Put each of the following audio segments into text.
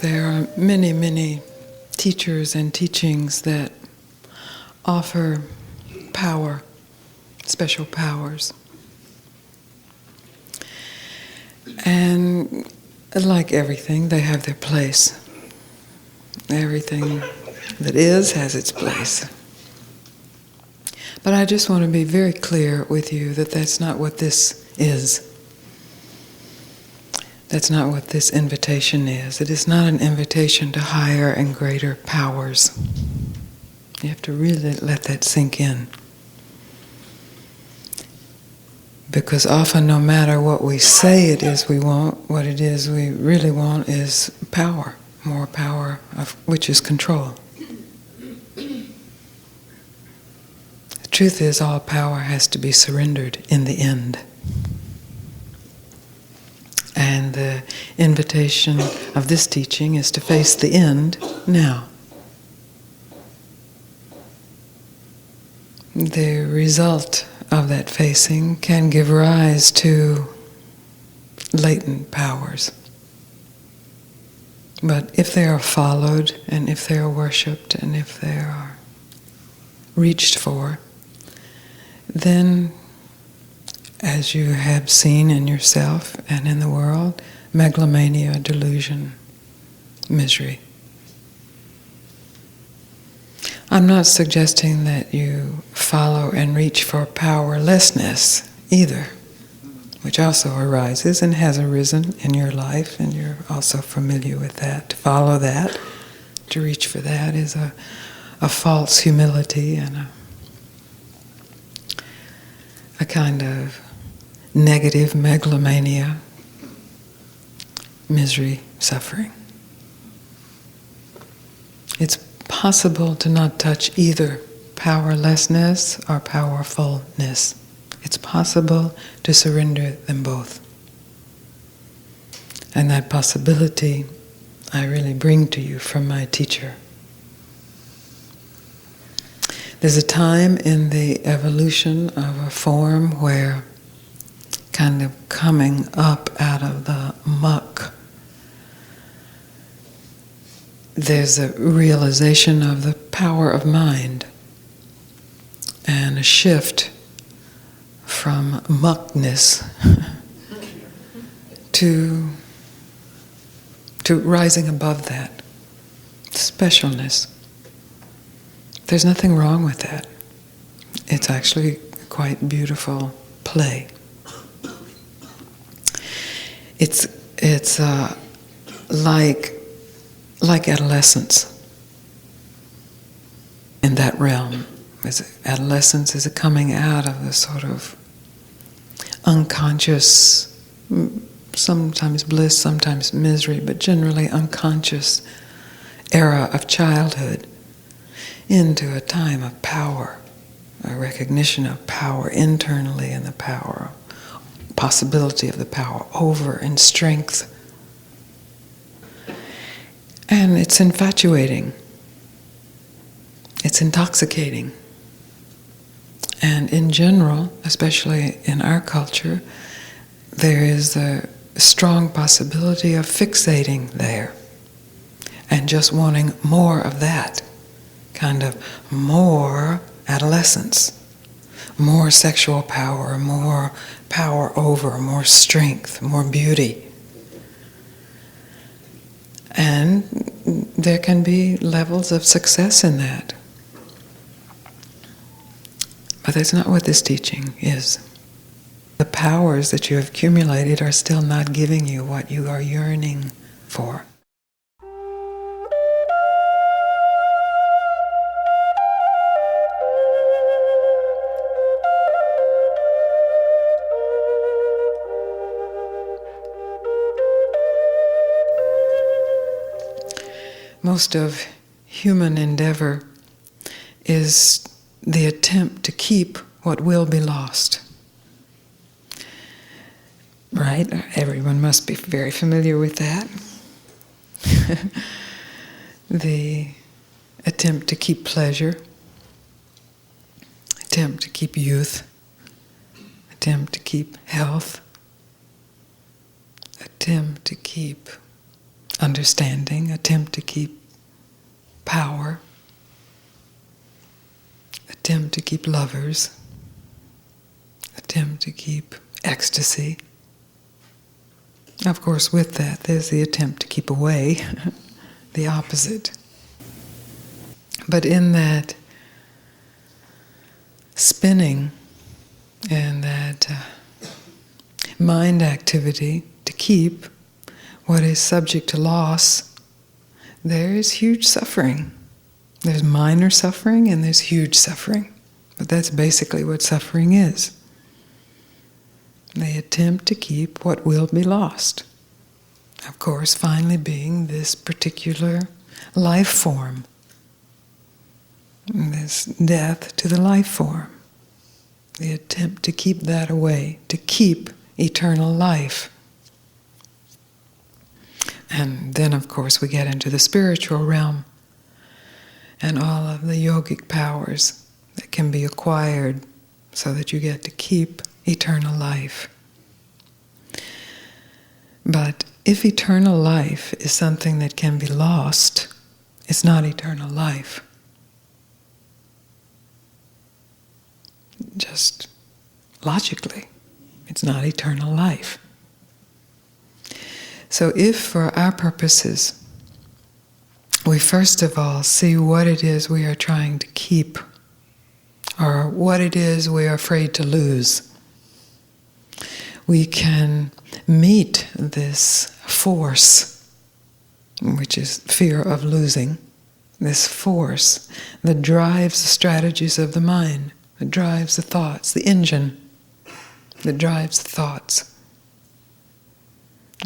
there are many, many teachers and teachings that offer power, special powers. And like everything, they have their place. Everything that is has its place. But I just want to be very clear with you that that's not what this is. That's not what this invitation is. It is not an invitation to higher and greater powers. You have to really let that sink in. Because often, no matter what we say it is we want, what it is we really want is power, more power, which is control. The truth is, all power has to be surrendered in the end. And the invitation of this teaching is to face the end now. The result of that facing can give rise to latent powers. But if they are followed, and if they are worshipped, and if they are reached for, then, as you have seen in yourself and in the world, megalomania, delusion, misery. I'm not suggesting that you follow and reach for powerlessness either, which also arises and has arisen in your life, and you're also familiar with that. To follow that, to reach for that is a false humility and a kind of negative megalomania, misery, suffering. It's possible to not touch either powerlessness or powerfulness. It's possible to surrender them both. And that possibility I really bring to you from my teacher. There's a time in the evolution of a form where, kind of coming up out of the muck, there's a realization of the power of mind and a shift from muckness to rising above that, specialness. There's nothing wrong with that. It's actually a quite beautiful play. It's like adolescence in that realm. Adolescence is a coming out of the sort of unconscious, sometimes bliss, sometimes misery, but generally unconscious era of childhood into a time of power, a recognition of power internally and the power, possibility of the power over and strength. And it's infatuating. It's intoxicating. And in general, especially in our culture, there is a strong possibility of fixating there and just wanting more of that, kind of more adolescence, more sexual power, more power over, more strength, more beauty. And there can be levels of success in that. But that's not what this teaching is. The powers that you have accumulated are still not giving you what you are yearning for. Most of human endeavor is the attempt to keep what will be lost. Right? Everyone must be very familiar with that. The attempt to keep pleasure, attempt to keep youth, attempt to keep health, attempt to keep understanding, attempt to keep power, attempt to keep lovers, attempt to keep ecstasy. Of course, with that, there's the attempt to keep away, the opposite. But in that spinning and that mind activity to keep what is subject to loss, there is huge suffering. There's minor suffering and there's huge suffering. But that's basically what suffering is. They attempt to keep what will be lost. Of course, finally being this particular life form, this death to the life form. The attempt to keep that away, to keep eternal life. And then, of course, we get into the spiritual realm and all of the yogic powers that can be acquired so that you get to keep eternal life. But if eternal life is something that can be lost, it's not eternal life. Just logically, it's not eternal life. So if for our purposes, we first of all see what it is we are trying to keep, or what it is we are afraid to lose, we can meet this force, which is fear of losing, this force that drives the strategies of the mind, that drives the thoughts, the engine that drives the thoughts.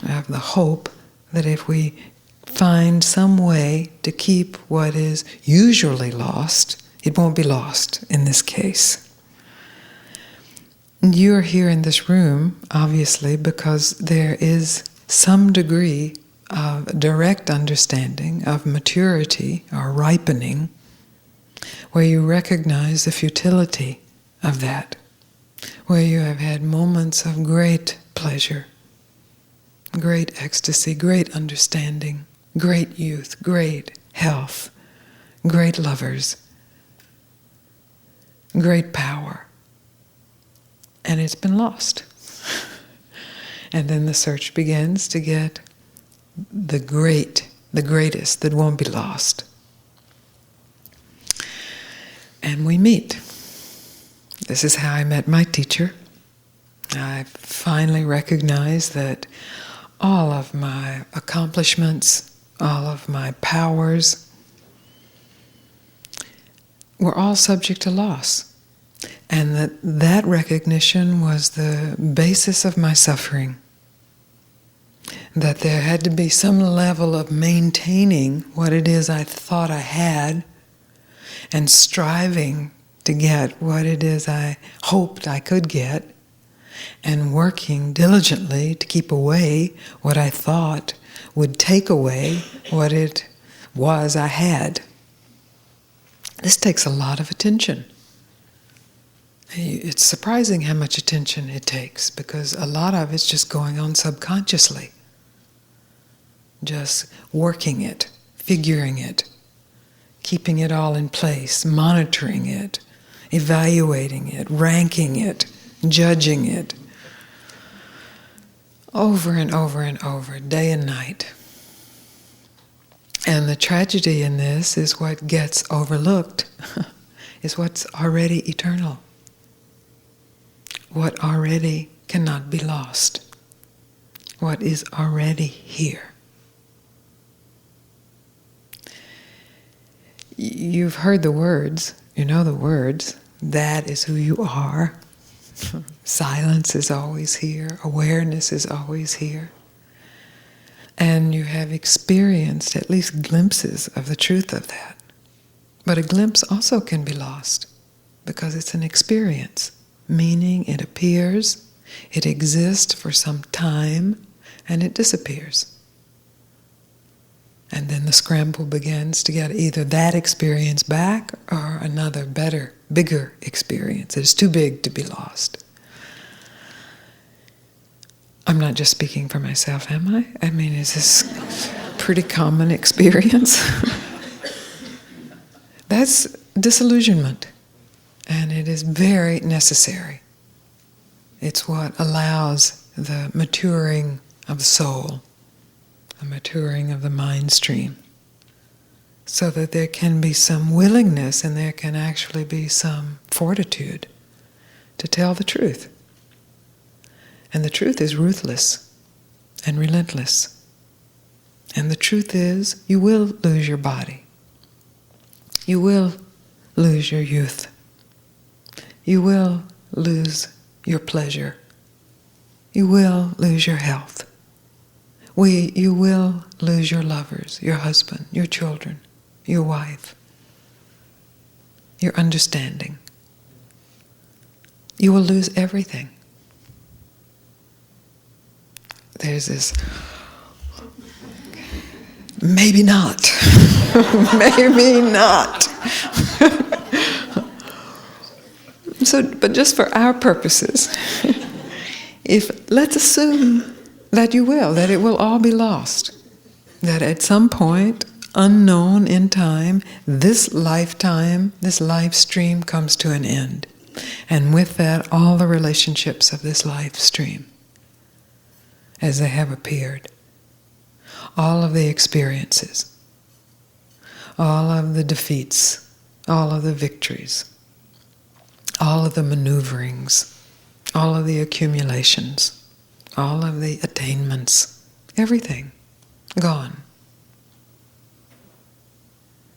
I have the hope that if we find some way to keep what is usually lost, it won't be lost in this case. You're here in this room, obviously, because there is some degree of direct understanding, of maturity or ripening, where you recognize the futility of that, where you have had moments of great pleasure, great ecstasy, great understanding, great youth, great health, great lovers, great power. And it's been lost. And then the search begins to get the greatest that won't be lost. And we meet. This is how I met my teacher. I finally recognized that all of my accomplishments, all of my powers, were all subject to loss. And that recognition was the basis of my suffering. That there had to be some level of maintaining what it is I thought I had and striving to get what it is I hoped I could get and working diligently to keep away what I thought would take away what it was I had. This takes a lot of attention. It's surprising how much attention it takes because a lot of it's just going on subconsciously. Just working it, figuring it, keeping it all in place, monitoring it, evaluating it, ranking it, judging it, over and over and over, day and night. And the tragedy in this is what gets overlooked, is what's already eternal, what already cannot be lost, what is already here. You've heard the words, you know the words, that is who you are. Silence is always here, awareness is always here. And you have experienced at least glimpses of the truth of that. But a glimpse also can be lost because it's an experience, meaning it appears, it exists for some time, and it disappears. And then the scramble begins to get either that experience back or another better, bigger experience. It is too big to be lost. I'm not just speaking for myself, am I? I mean, is this pretty common experience. That's disillusionment, and it is very necessary. It's what allows the maturing of the soul, the maturing of the mind stream, so that there can be some willingness and there can actually be some fortitude to tell the truth. And the truth is ruthless and relentless. And the truth is, you will lose your body. You will lose your youth. You will lose your pleasure. You will lose your health. You will lose your lovers, your husband, your children, your wife, your understanding. You will lose everything. There's this, maybe not, maybe not. So, but just for our purposes, let's assume that you will, that it will all be lost, that at some point, unknown in time, this lifetime, this life stream comes to an end. And with that, all the relationships of this life stream, as they have appeared, all of the experiences, all of the defeats, all of the victories, all of the maneuverings, all of the accumulations, all of the attainments, everything gone.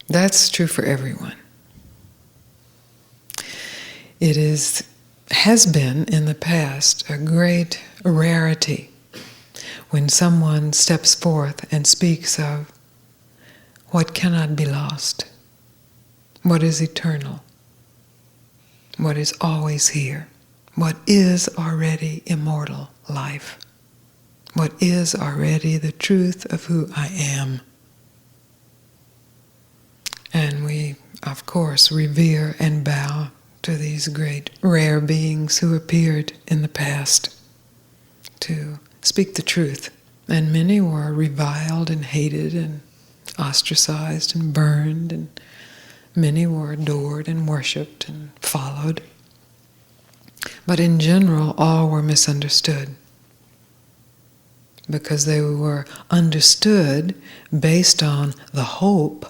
That's true for everyone. It has been in the past a great rarity when someone steps forth and speaks of what cannot be lost, what is eternal, what is always here, what is already immortal life, what is already the truth of who I am. And we, of course, revere and bow to these great rare beings who appeared in the past to speak the truth. And many were reviled and hated and ostracized and burned, and many were adored and worshipped and followed. But in general, all were misunderstood, because they were understood based on the hope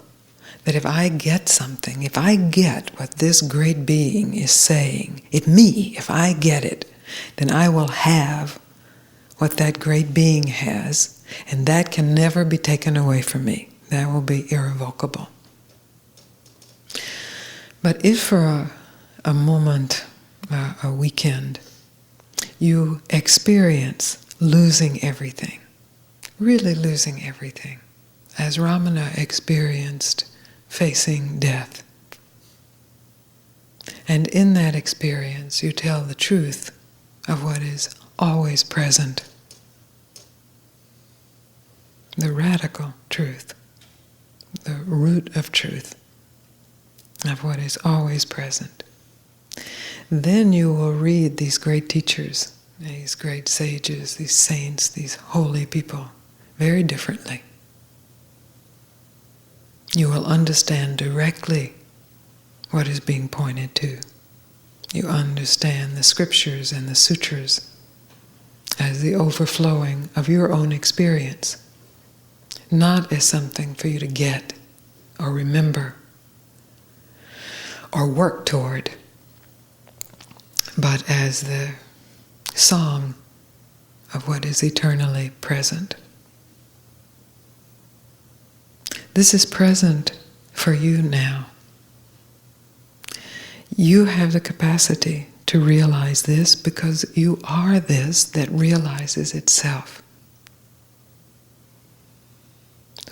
that if I get something, if I get what this great being is saying, if I get it, then I will have what that great being has, and that can never be taken away from me. That will be irrevocable. But if for a moment, a weekend, you experience losing everything, really losing everything, as Ramana experienced facing death, and in that experience you tell the truth of what is always present, the radical truth, the root of truth, of what is always present, then you will read these great teachers, these great sages, these saints, these holy people very differently. You will understand directly what is being pointed to. You understand the scriptures and the sutras as the overflowing of your own experience, not as something for you to get or remember or work toward, but as the song of what is eternally present. This is present for you now. You have the capacity to realize this because you are this that realizes itself.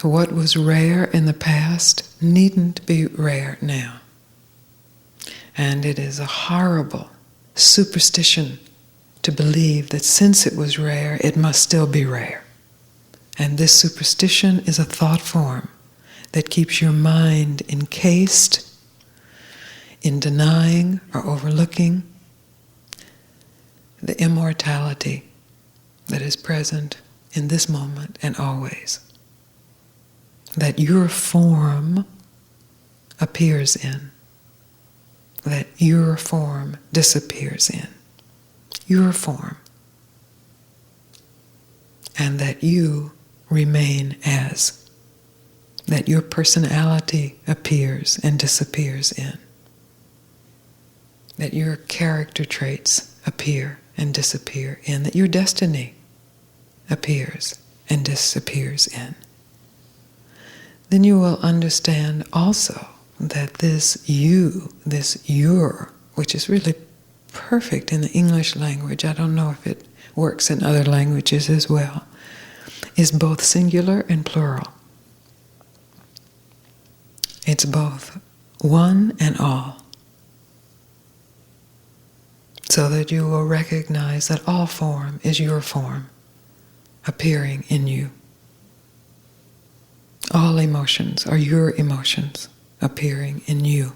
What was rare in the past needn't be rare now. And it is a horrible superstition to believe that since it was rare, it must still be rare. And this superstition is a thought form that keeps your mind encased in denying or overlooking the immortality that is present in this moment and always. that your form appears in, that your form disappears in, your form, and that you remain as, that your personality appears and disappears in, that your character traits appear and disappear in, that your destiny appears and disappears in. Then you will understand also that this you, this your, which is really perfect in the English language, I don't know if it works in other languages as well, is both singular and plural. It's both one and all. So that you will recognize that all form is your form appearing in you. All emotions are your emotions appearing in you.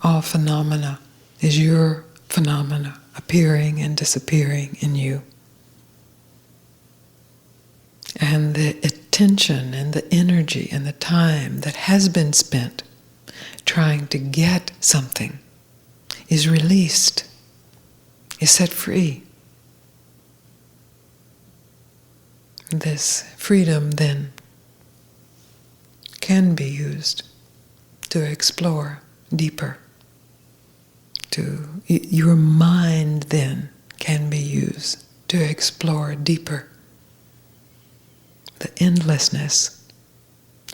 All phenomena is your phenomena appearing and disappearing in you. And the attention and the energy and the time that has been spent trying to get something is released, is set free. This freedom then can be used to explore deeper. Your mind then can be used to explore deeper the endlessness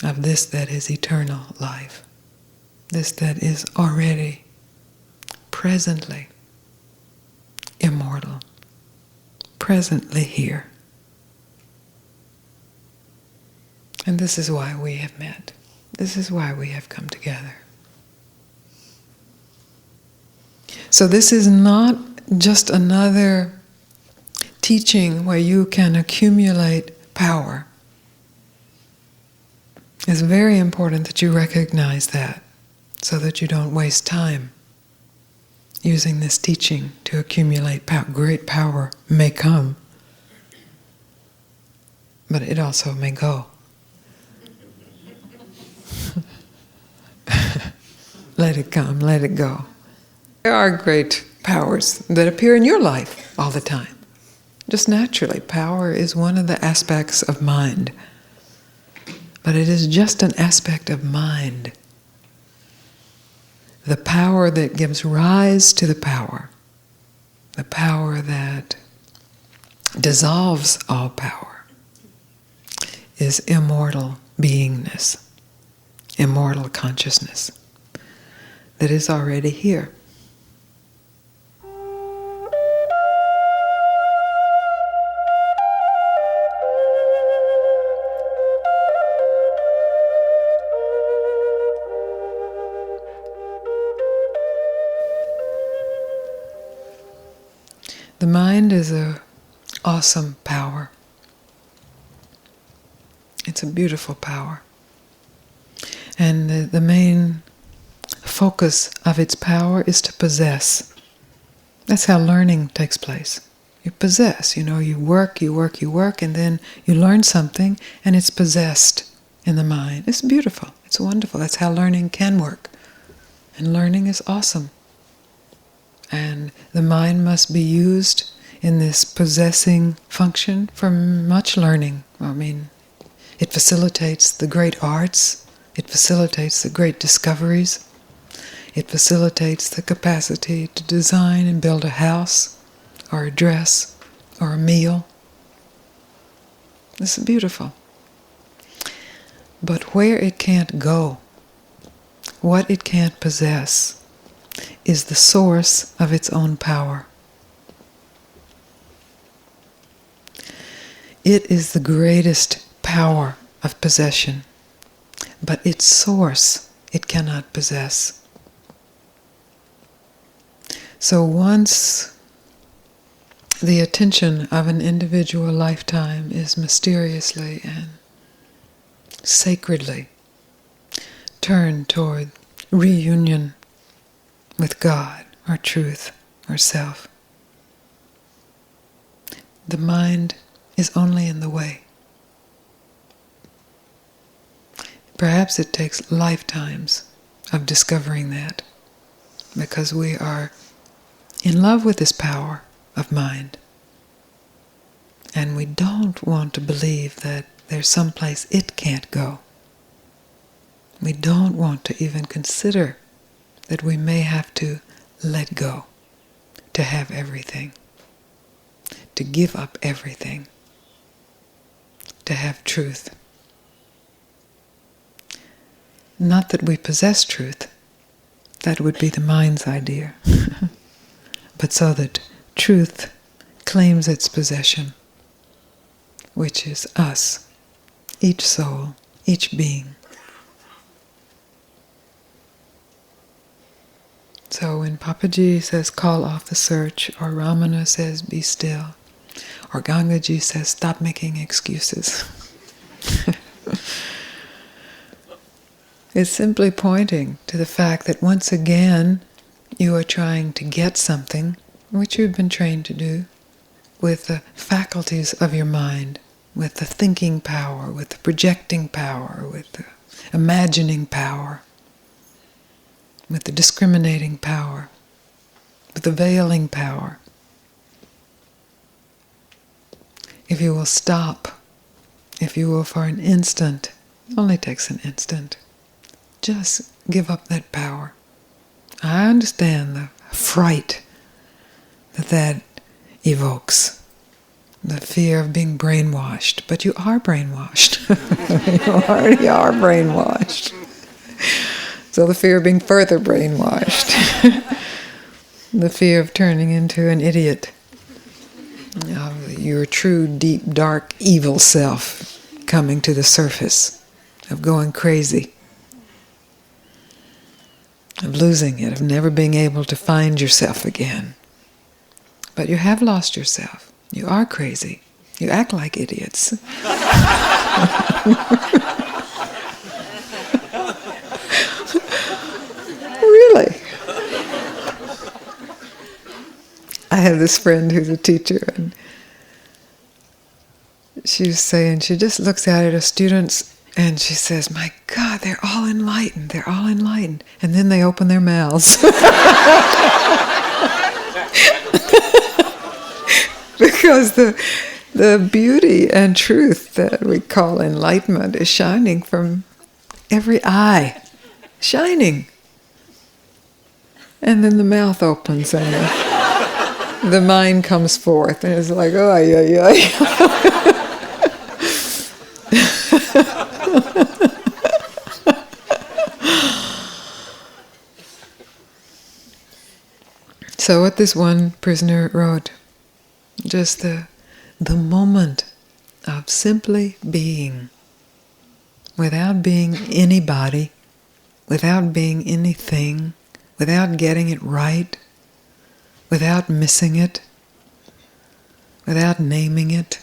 of this that is eternal life, this that is already, presently immortal, presently here. And this is why we have met. This is why we have come together. So this is not just another teaching where you can accumulate power. It's very important that you recognize that so that you don't waste time using this teaching to accumulate power. Great power may come, but it also may go. Let it come, let it go. There are great powers that appear in your life all the time. Just naturally, power is one of the aspects of mind. But it is just an aspect of mind. The power that gives rise to the power that dissolves all power, is immortal beingness, immortal consciousness that is already here. The mind is an awesome power. It's a beautiful power. And the main focus of its power is to possess. That's how learning takes place. You possess, you work, and then you learn something, and it's possessed in the mind. It's beautiful. It's wonderful. That's how learning can work. And learning is awesome. And the mind must be used in this possessing function for much learning. It facilitates the great arts. It facilitates the great discoveries. It facilitates the capacity to design and build a house, or a dress, or a meal. This is beautiful. But where it can't go, what it can't possess, is the source of its own power. It is the greatest power of possession, but its source it cannot possess. So once the attention of an individual lifetime is mysteriously and sacredly turned toward reunion with God, or truth, or self, the mind is only in the way. Perhaps it takes lifetimes of discovering that, because we are in love with this power of mind. And we don't want to believe that there's some place it can't go. We don't want to even consider that we may have to let go to have everything, to give up everything, to have truth. Not that we possess truth, that would be the mind's idea, but so that truth claims its possession, which is us, each soul, each being. So when Papaji says, call off the search, or Ramana says, be still, or Gangaji says, stop making excuses, it's simply pointing to the fact that once again you are trying to get something, which you've been trained to do, with the faculties of your mind, with the thinking power, with the projecting power, with the imagining power, with the discriminating power, with the veiling power. If you will stop, if you will for an instant, it only takes an instant, just give up that power. I understand the fright that evokes, the fear of being brainwashed, but you are brainwashed. You already are brainwashed. So the fear of being further brainwashed, the fear of turning into an idiot, of your true, deep, dark, evil self coming to the surface, of going crazy, of losing it, of never being able to find yourself again. But you have lost yourself. You are crazy. You act like idiots. Really? I have this friend who's a teacher, and she was saying, she just looks out at her students and she says, my God, they're all enlightened, they're all enlightened. And then they open their mouths. Because the beauty and truth that we call enlightenment is shining from every eye. Shining. And then the mouth opens and the mind comes forth, and it's like, oh, yeah, yeah. So what this one prisoner wrote, just the moment of simply being, without being anybody, without being anything, without getting it right, without missing it, without naming it,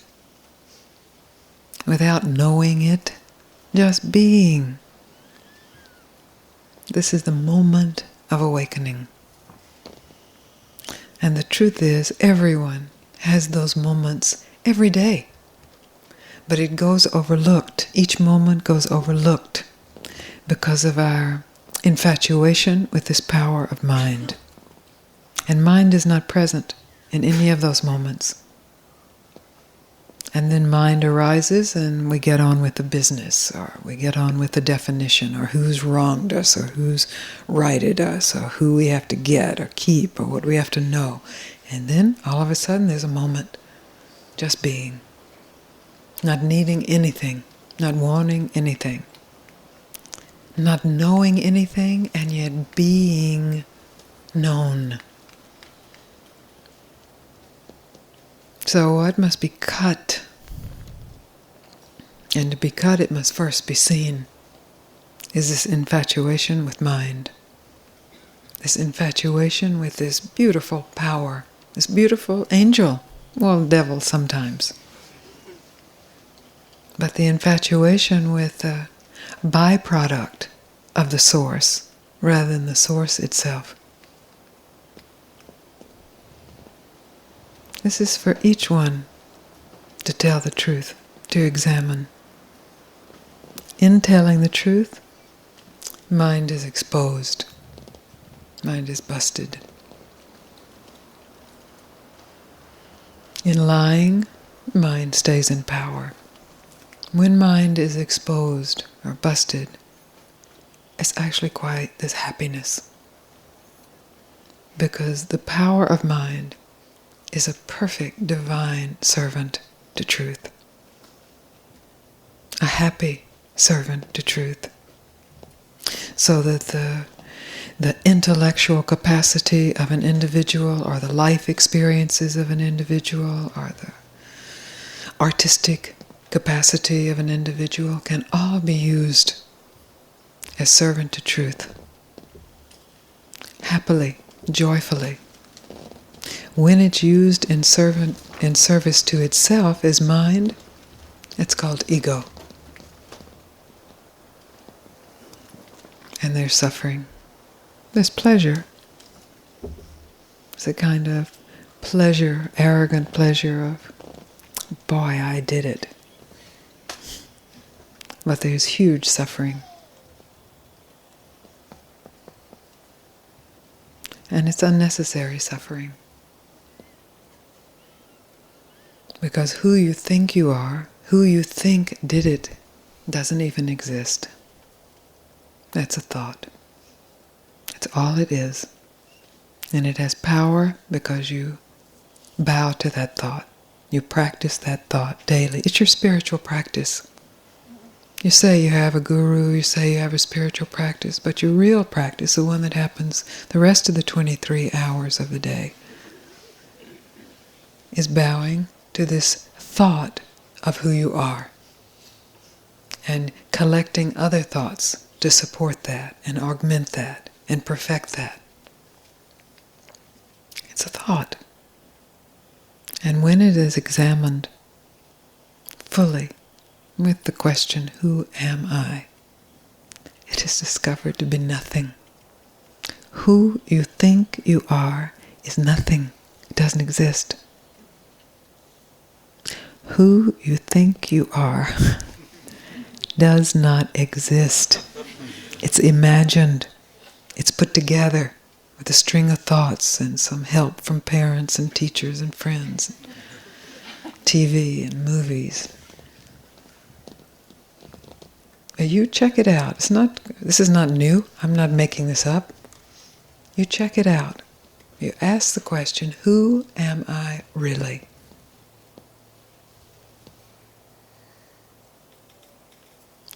without knowing it, just being. This is the moment of awakening. And the truth is, everyone has those moments every day. But it goes overlooked. Each moment goes overlooked because of our infatuation with this power of mind. And mind is not present in any of those moments. And then mind arises and we get on with the business, or we get on with the definition, or who's wronged us, or who's righted us, or who we have to get or keep, or what we have to know. And then all of a sudden there's a moment, just being. Not needing anything, not wanting anything, not knowing anything, and yet being known. So what must be cut? And to be cut, it must first be seen. Is this infatuation with mind? This infatuation with this beautiful power, this beautiful angel, well, devil sometimes. But the infatuation with the byproduct of the source rather than the source itself. This is for each one to tell the truth, to examine. in telling the truth, mind is exposed. Mind is busted. In lying, mind stays in power. When mind is exposed or busted, it's actually quite this happiness. Because the power of mind is a perfect divine servant to truth. A happy servant to truth. So that the intellectual capacity of an individual, or the life experiences of an individual, or the artistic capacity of an individual can all be used as servant to truth. Happily, joyfully. When it's used in service to itself as mind, it's called ego. And there's suffering. There's pleasure. It's a kind of pleasure, arrogant pleasure of, boy, I did it. But there's huge suffering. And it's unnecessary suffering. Because who you think you are, who you think did it, doesn't even exist. That's a thought. That's all it is. And it has power because you bow to that thought. You practice that thought daily. It's your spiritual practice. You say you have a guru, you say you have a spiritual practice, but your real practice, the one that happens the rest of the 23 hours of the day, is bowing to this thought of who you are and collecting other thoughts to support that and augment that and perfect that. It's a thought. And when it is examined fully with the question, who am I? It is discovered to be nothing. Who you think you are is nothing. It doesn't exist. Who you think you are does not exist. It's imagined. It's put together with a string of thoughts and some help from parents and teachers and friends, TV and movies. You check it out. This is not new. I'm not making this up. You check it out. You ask the question, who am I really?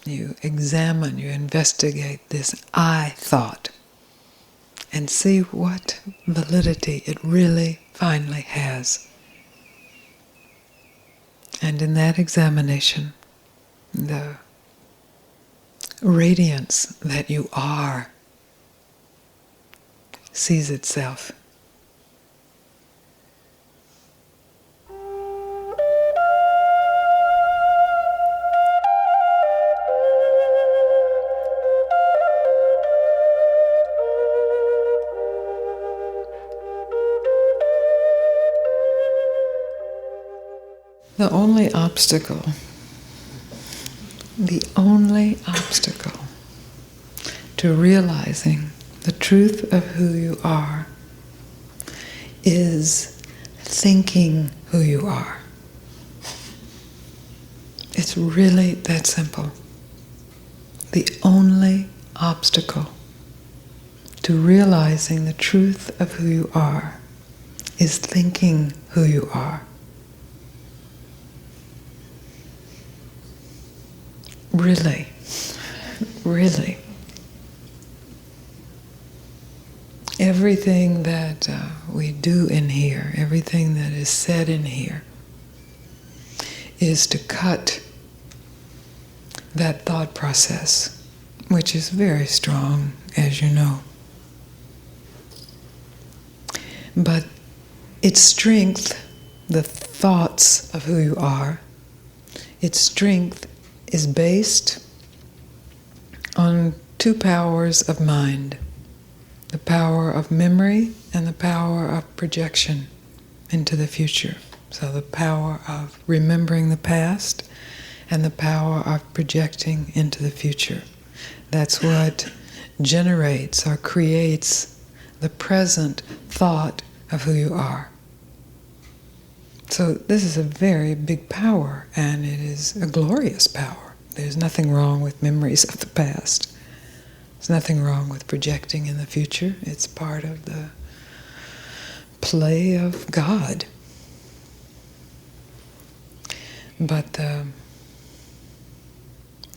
You examine, you investigate this I thought and see what validity it really finally has. And in that examination, the radiance that you are sees itself. The only obstacle to realizing the truth of who you are is thinking who you are. It's really that simple. The only obstacle to realizing the truth of who you are is thinking who you are. Really, really. Everything that we do in here, everything that is said in here, is to cut that thought process, which is very strong, as you know. But its strength, the thoughts of who you are, its strength is based on two powers of mind. The power of memory and the power of projection into the future. So the power of remembering the past and the power of projecting into the future. That's what generates or creates the present thought of who you are. So this is a very big power, and it is a glorious power. There's nothing wrong with memories of the past. There's nothing wrong with projecting in the future. It's part of the play of God. But the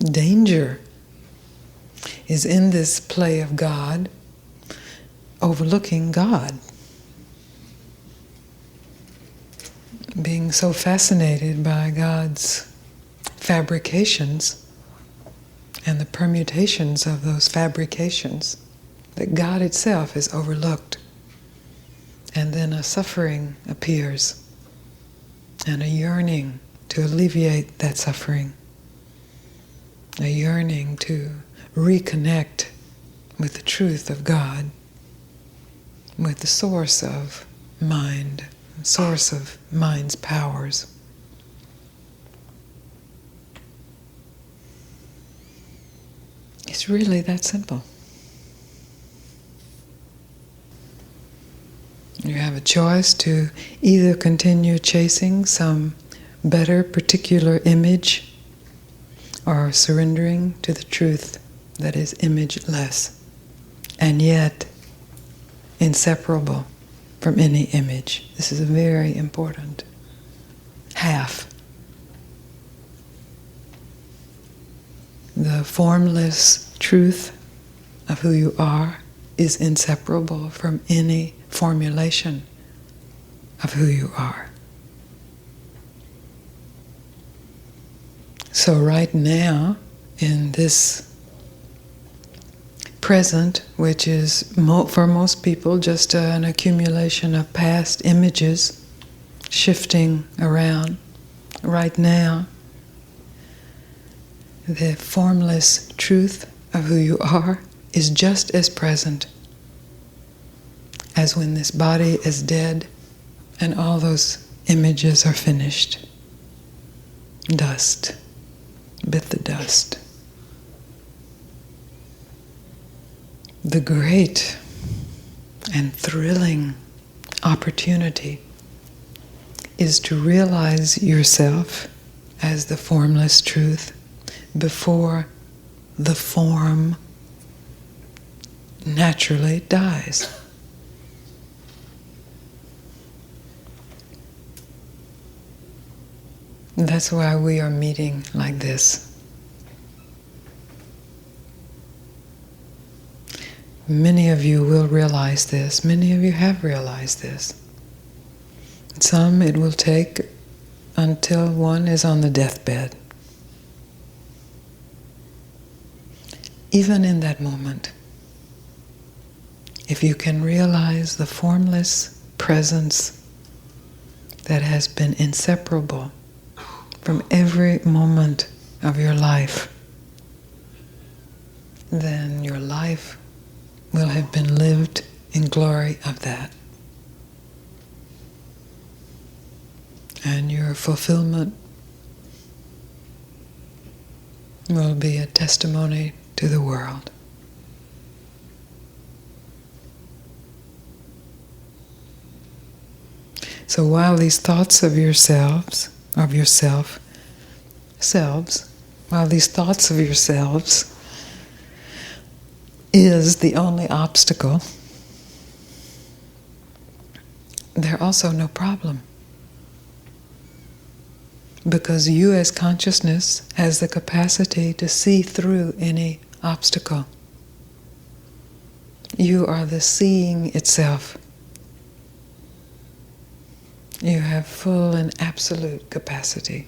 danger is in this play of God, overlooking God. Being so fascinated by God's fabrications and the permutations of those fabrications that God itself is overlooked. And then a suffering appears and a yearning to alleviate that suffering, a yearning to reconnect with the truth of God, with the source of mind, the source of mind's powers. It's really that simple. You have a choice to either continue chasing some better particular image or surrendering to the truth that is imageless and yet inseparable from any image. This is a very important half. The formless truth of who you are is inseparable from any formulation of who you are. So right now, in this present, which is for most people just an accumulation of past images shifting around, right now, the formless truth of who you are is just as present as when this body is dead and all those images are finished. Dust, bit the dust. The great and thrilling opportunity is to realize yourself as the formless truth before the form naturally dies. That's why we are meeting like this. Many of you will realize this. Many of you have realized this. Some it will take until one is on the deathbed. Even in that moment, if you can realize the formless presence that has been inseparable from every moment of your life, then your life will have been lived in glory of that. And your fulfillment will be a testimony to the world. So while these thoughts of yourselves, while these thoughts of yourselves is the only obstacle, they're also no problem. Because you as consciousness has the capacity to see through any obstacle. You are the seeing itself. You have full and absolute capacity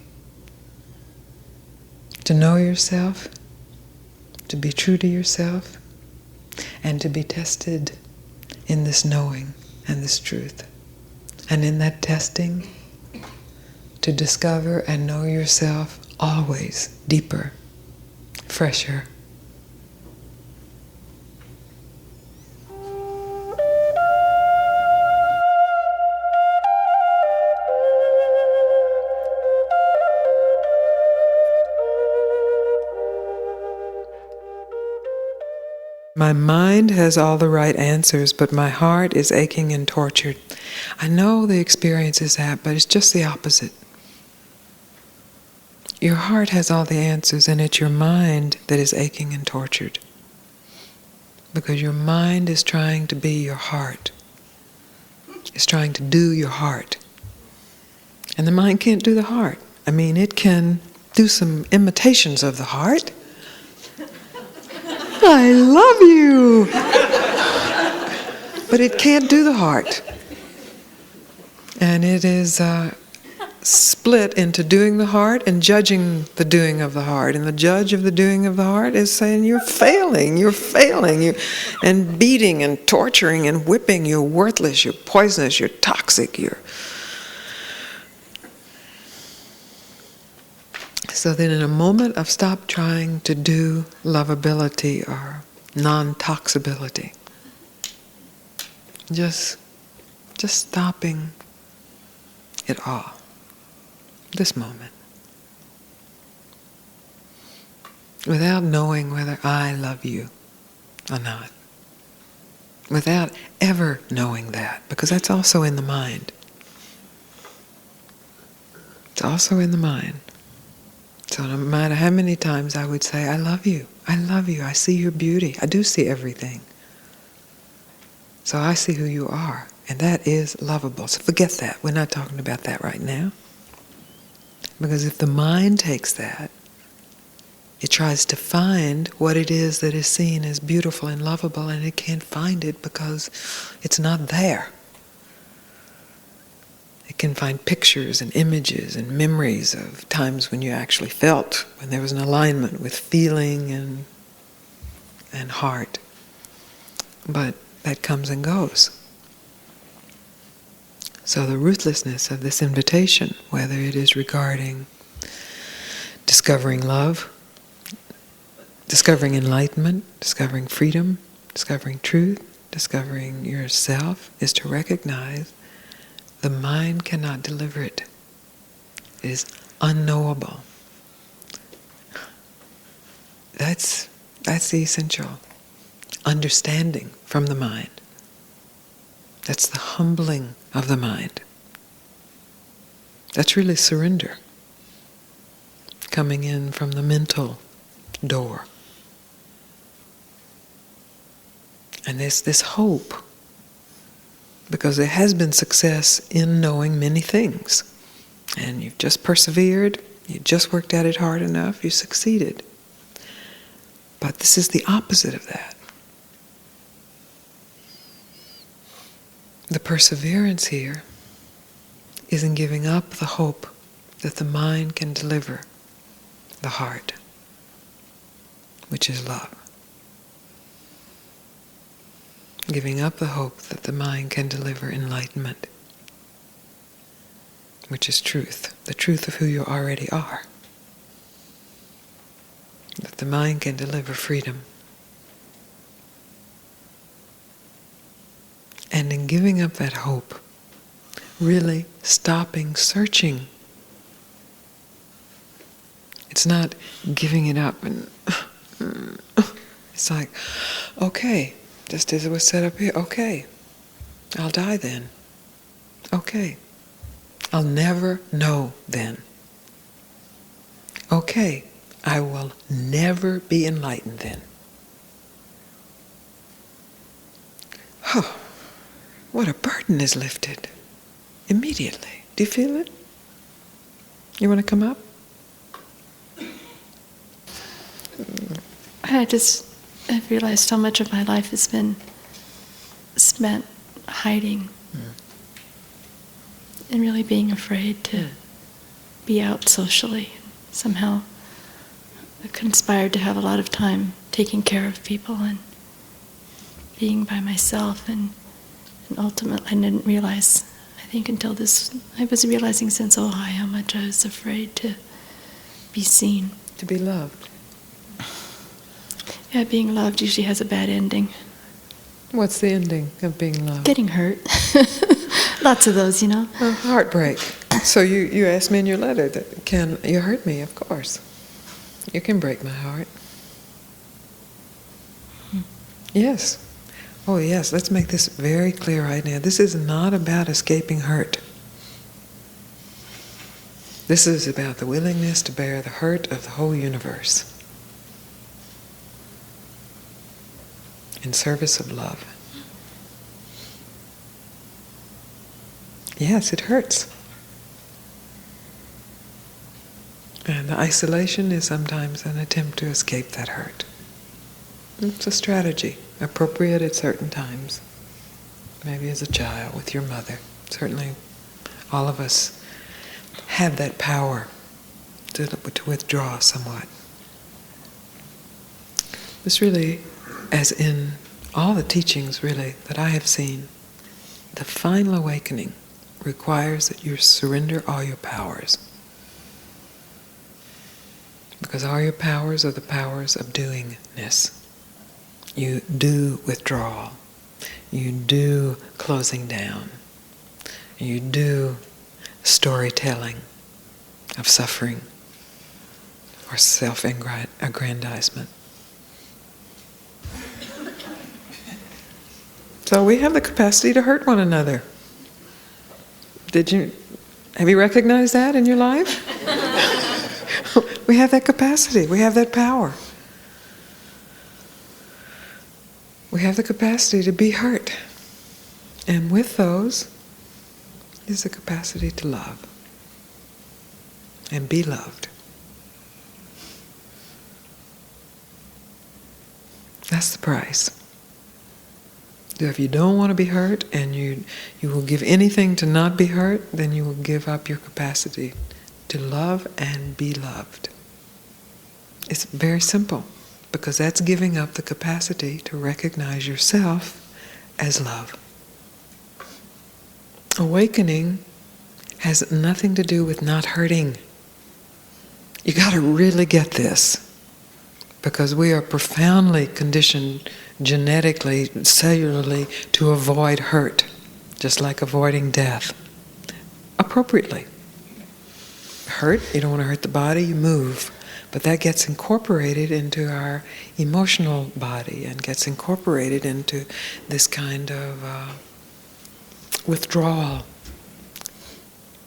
to know yourself, to be true to yourself, and to be tested in this knowing and this truth. And in that testing, to discover and know yourself always deeper, fresher. My mind has all the right answers, but my heart is aching and tortured. I know the experience is that, but it's just the opposite. Your heart has all the answers, and it's your mind that is aching and tortured. Because your mind is trying to be your heart. It's trying to do your heart. And the mind can't do the heart. I mean, it can do some imitations of the heart. I love you! But it can't do the heart. And it is split into doing the heart and judging the doing of the heart. And the judge of the doing of the heart is saying, you're failing, and beating and torturing and whipping, you're worthless, you're poisonous, you're toxic, So then in a moment of stop trying to do lovability or non-toxability, just stopping it all, this moment, without knowing whether I love you or not, without ever knowing that, because that's also in the mind. It's also in the mind. So no matter how many times I would say, I love you, I see your beauty, I do see everything. So I see who you are, and that is lovable. So forget that, we're not talking about that right now. Because if the mind takes that, it tries to find what it is that is seen as beautiful and lovable, and it can't find it because it's not there. It can find pictures and images and memories of times when you actually felt, when there was an alignment with feeling and heart. But that comes and goes. So the ruthlessness of this invitation, whether it is regarding discovering love, discovering enlightenment, discovering freedom, discovering truth, discovering yourself, is to recognize the mind cannot deliver it. It is unknowable. That's the essential understanding from the mind. That's the humbling of the mind. That's really surrender, coming in from the mental door. And there's this hope, because there has been success in knowing many things. And you've just persevered, you just worked at it hard enough, you succeeded. But this is the opposite of that. The perseverance here is in giving up the hope that the mind can deliver the heart, which is love. Giving up the hope that the mind can deliver enlightenment, which is truth, the truth of who you already are. That the mind can deliver freedom. And in giving up that hope, really stopping searching. It's not giving it up and it's like, okay, just as it was set up here, okay, I'll die then. Okay, I'll never know then. Okay, I will never be enlightened then. Oh, what a burden is lifted immediately. Do you feel it? You want to come up? I've realized so much of my life has been spent hiding and really being afraid to be out socially. Somehow I conspired to have a lot of time taking care of people and being by myself, and ultimately I didn't realize, I think until this, I was realizing since Ojai how much I was afraid to be seen. To be loved. Yeah, being loved usually has a bad ending. What's the ending of being loved? Getting hurt. Lots of those, you know. Heartbreak. So you asked me in your letter, that can you hurt me? Of course. You can break my heart. Yes. Oh, yes. Let's make this very clear right now. This is not about escaping hurt. This is about the willingness to bear the hurt of the whole universe in service of love. Yes, it hurts. And the isolation is sometimes an attempt to escape that hurt. It's a strategy, appropriate at certain times. Maybe as a child with your mother. Certainly all of us have that power to withdraw somewhat. This really, as in all the teachings really that I have seen, the final awakening requires that you surrender all your powers. Because all your powers are the powers of doingness. You do withdrawal. You do closing down. You do storytelling of suffering or self-aggrandizement. So we have the capacity to hurt one another. Have you recognized that in your life? We have that capacity. We have that power. We have the capacity to be hurt. And with those is the capacity to love and be loved. That's the price. So if you don't want to be hurt and you will give anything to not be hurt, then you will give up your capacity to love and be loved. It's very simple, because that's giving up the capacity to recognize yourself as love. Awakening has nothing to do with not hurting. You got to really get this, because we are profoundly conditioned genetically, cellularly, to avoid hurt, just like avoiding death, appropriately. Hurt, you don't want to hurt the body, you move. But that gets incorporated into our emotional body and gets incorporated into this kind of withdrawal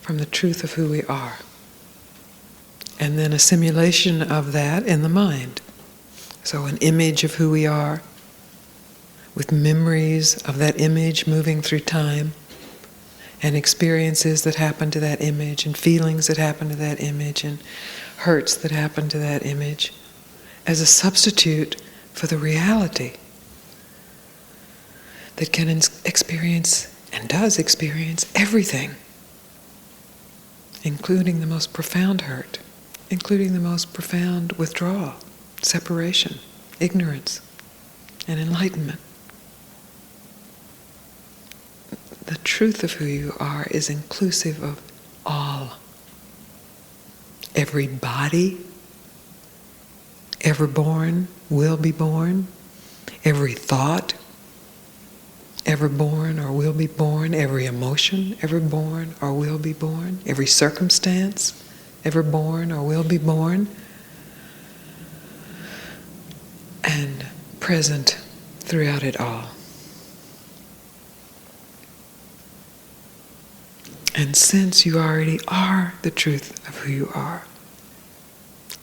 from the truth of who we are. And then a simulation of that in the mind. So an image of who we are, with memories of that image moving through time, and experiences that happen to that image, and feelings that happen to that image, and hurts that happen to that image, as a substitute for the reality that can experience, and does experience, everything, including the most profound hurt, including the most profound withdrawal, separation, ignorance, and enlightenment. The truth of who you are is inclusive of all. Every body ever born will be born. Every thought ever born or will be born. Every emotion ever born or will be born. Every circumstance ever born or will be born. And present throughout it all. And since you already are the truth of who you are,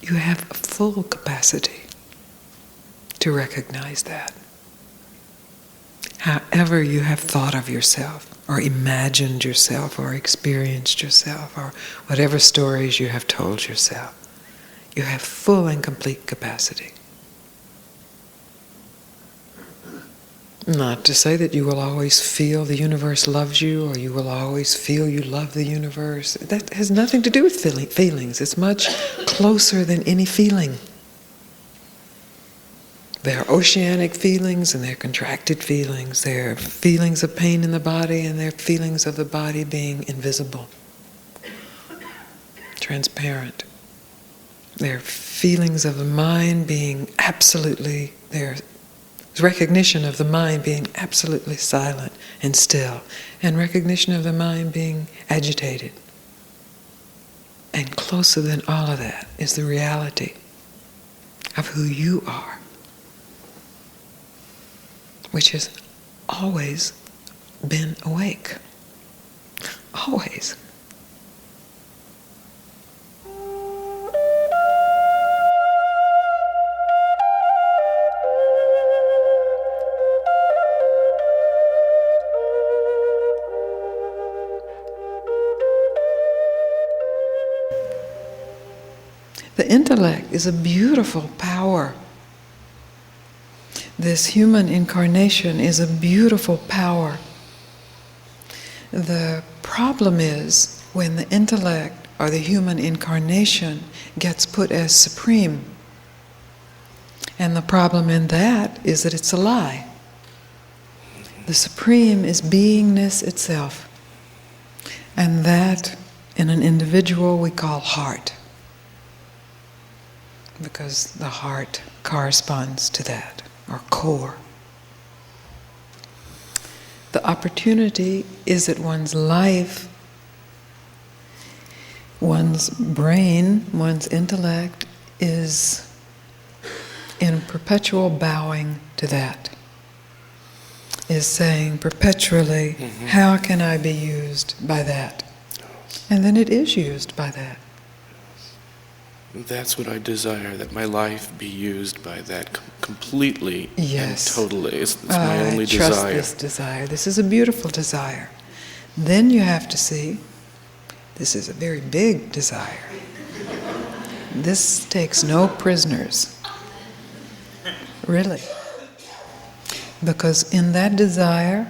you have a full capacity to recognize that. However you have thought of yourself, or imagined yourself, or experienced yourself, or whatever stories you have told yourself, you have full and complete capacity. Not to say that you will always feel the universe loves you, or you will always feel you love the universe. That has nothing to do with feelings. It's much closer than any feeling. There are oceanic feelings and there are contracted feelings. There are feelings of pain in the body and there are feelings of the body being invisible, transparent. There are feelings of the mind being absolutely, there's recognition of the mind being absolutely silent and still, and recognition of the mind being agitated. And closer than all of that is the reality of who you are. which has always been awake. Always. The intellect is a beautiful power. This human incarnation is a beautiful power. The problem is when the intellect or the human incarnation gets put as supreme. And the problem in that is that it's a lie. The supreme is beingness itself. And that, in an individual, we call heart. Because the heart corresponds to that, or core. The opportunity is that one's life, one's brain, one's intellect is in perpetual bowing to that. Is saying perpetually, how can I be used by that? And then it is used by that. That's what I desire, that my life be used by that completely Yes. and totally. It's my only I trust desire. this desire. This is a beautiful desire. Then you have to see, this is a very big desire. This takes no prisoners. Really. Because in that desire,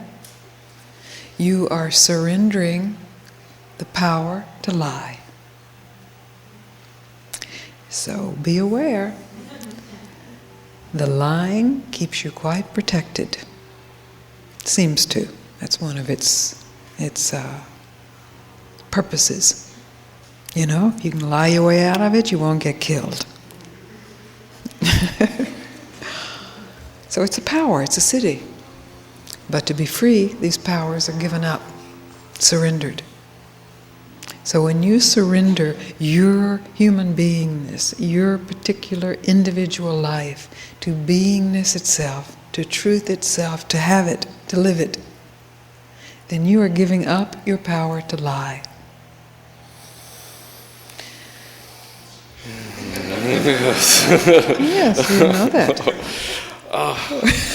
you are surrendering the power to lie. So be aware. The lying keeps you quite protected. Seems to. That's one of its purposes. You know, if you can lie your way out of it, you won't get killed. So it's a power, it's a city. But to be free, these powers are given up, surrendered. So when you surrender your human beingness, your particular individual life, to beingness itself, to truth itself, to have it, to live it, then you are giving up your power to lie. Yes, you know that.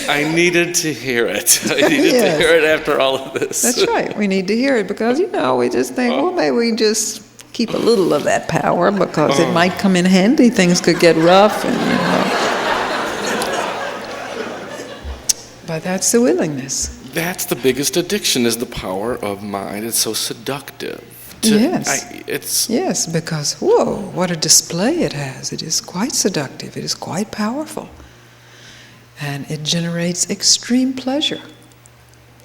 I needed to hear it. I needed Yes. to hear it after all of this. That's right. We need to hear it because, we just think, well, maybe we just keep a little of that power because it might come in handy. Things could get rough, and But that's the willingness. That's the biggest addiction, is the power of mind. It's so seductive. Yes. Yes, because, whoa, what a display it has. It is quite seductive. It is quite powerful. And it generates extreme pleasure,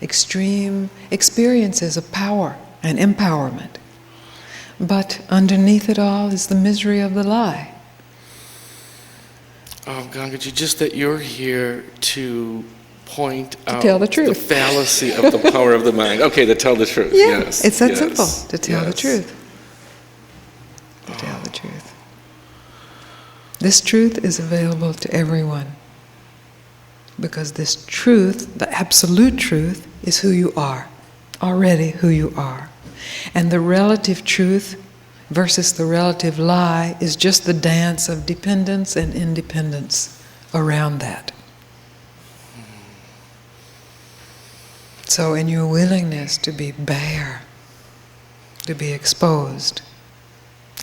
extreme experiences of power and empowerment. But underneath it all is the misery of the lie. Oh, Gangaji, just that you're here to point out tell the truth. fallacy of the power of the mind. Okay, to tell the truth. Yeah, Yes. it's that yes, simple, to tell the yes. truth. To tell the truth. This truth is available to everyone. Because this truth, the absolute truth, is who you are, already who you are. And the relative truth versus the relative lie is just the dance of dependence and independence around that. So in your willingness to be bare, to be exposed,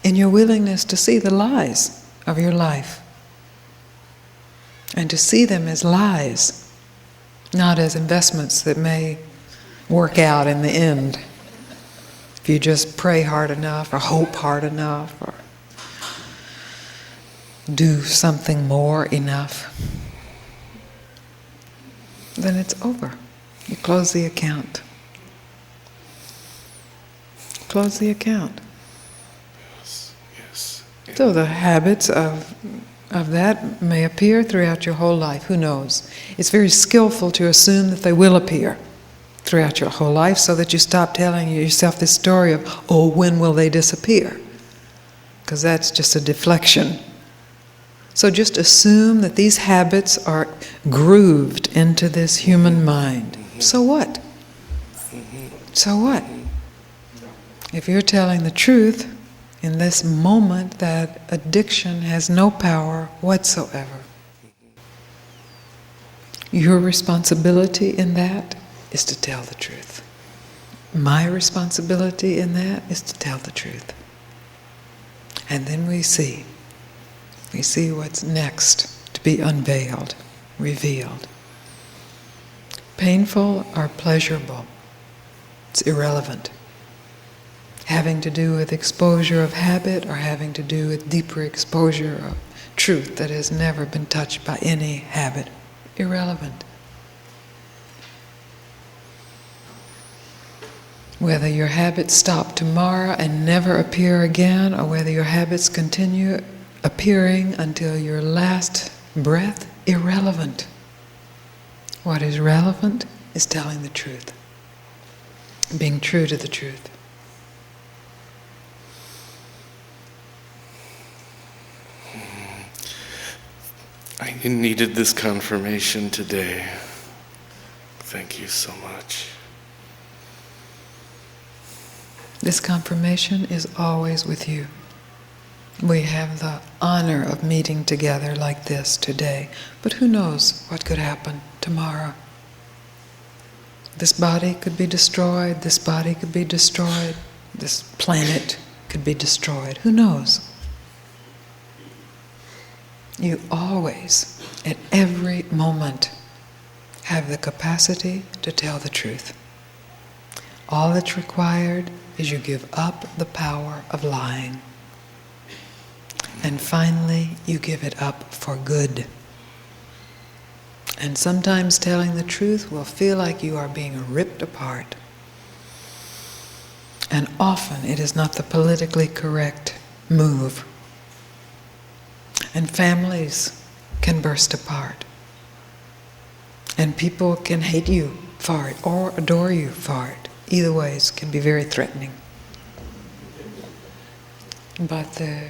in your willingness to see the lies of your life, and to see them as lies, not as investments that may work out in the end if you just pray hard enough or hope hard enough or do something more enough. Then it's over. You close the account. Close the account. Yes, yes. So the habits of that may appear throughout your whole life. Who knows? It's very skillful to assume that they will appear throughout your whole life so that you stop telling yourself this story of, oh, when will they disappear? Because that's just a deflection So just assume that these habits are grooved into this human mind. So what? So what? If you're telling the truth, in this moment, that addiction has no power whatsoever. Your responsibility in that is to tell the truth. My responsibility in that is to tell the truth. And then we see what's next to be unveiled, revealed. Painful or pleasurable, it's irrelevant. Having to do with exposure of habit or having to do with deeper exposure of truth that has never been touched by any habit, irrelevant. Whether your habits stop tomorrow and never appear again, or whether your habits continue appearing until your last breath, irrelevant. What is relevant is telling the truth, being true to the truth. I needed this confirmation today. Thank you so much. This confirmation is always with you. We have the honor of meeting together like this today, but who knows what could happen tomorrow. This body could be destroyed, this body could be destroyed, this planet could be destroyed. Who knows? You always, at every moment, have the capacity to tell the truth. All that's required is you give up the power of lying. And finally, you give it up for good. And sometimes telling the truth will feel like you are being ripped apart. And often it is not the politically correct move. And families can burst apart. And people can hate you for it or adore you for it. Either ways can be very threatening. But the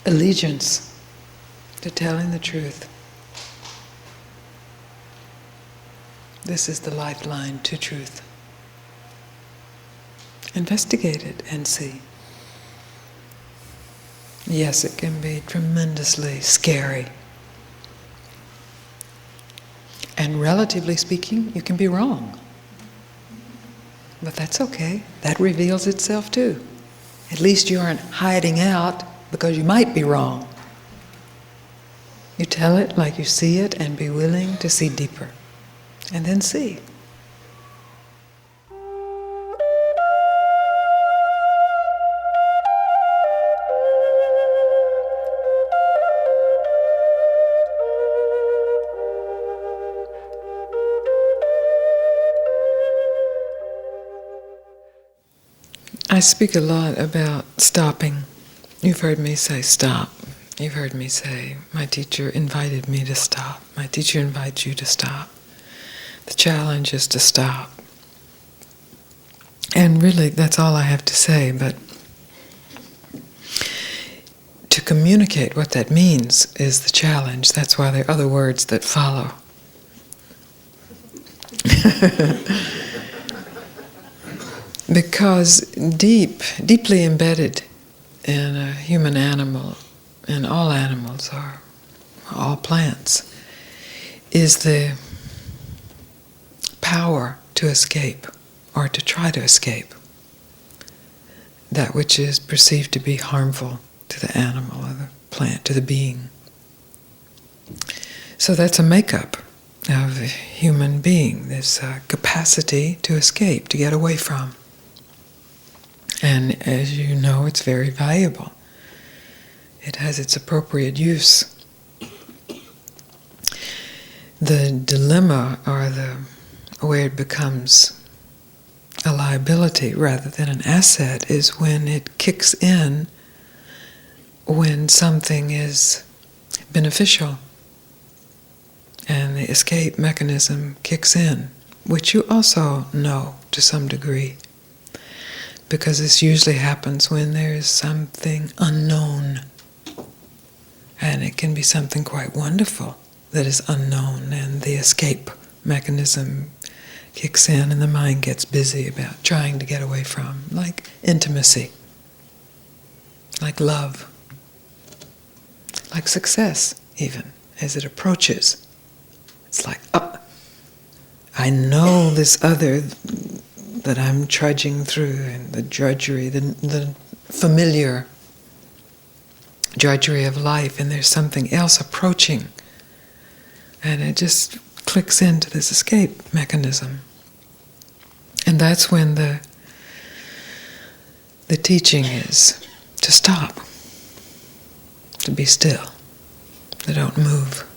allegiance to telling the truth, this is the lifeline to truth. Investigate it and see. Yes, it can be tremendously scary. And relatively speaking, you can be wrong. But that's okay. That reveals itself too. At least you aren't hiding out because you might be wrong. You tell it like you see it and be willing to see deeper. And then see. I speak a lot about stopping. You've heard me say stop. You've heard me say, my teacher invited me to stop. My teacher invites you to stop. The challenge is to stop. And really, that's all I have to say, but to communicate what that means is the challenge. That's why there are other words that follow. Because deeply embedded in a human animal, in all animals or all plants, is the power to escape or to try to escape that which is perceived to be harmful to the animal or the plant, to the being. So that's a makeup of a human being, this capacity to escape, to get away from. And as you know, it's very valuable. It has its appropriate use. The dilemma, or where it becomes a liability rather than an asset, is when it kicks in when something is beneficial and the escape mechanism kicks in, which you also know to some degree. Because this usually happens when there is something unknown. And it can be something quite wonderful that is unknown, and the escape mechanism kicks in and the mind gets busy about trying to get away from, like intimacy, like love, like success even, as it approaches. It's like, oh, I know this other that I'm trudging through, and the drudgery, the familiar drudgery of life, and there's something else approaching. And it just clicks into this escape mechanism. And that's when the teaching is to stop, to be still, to don't move.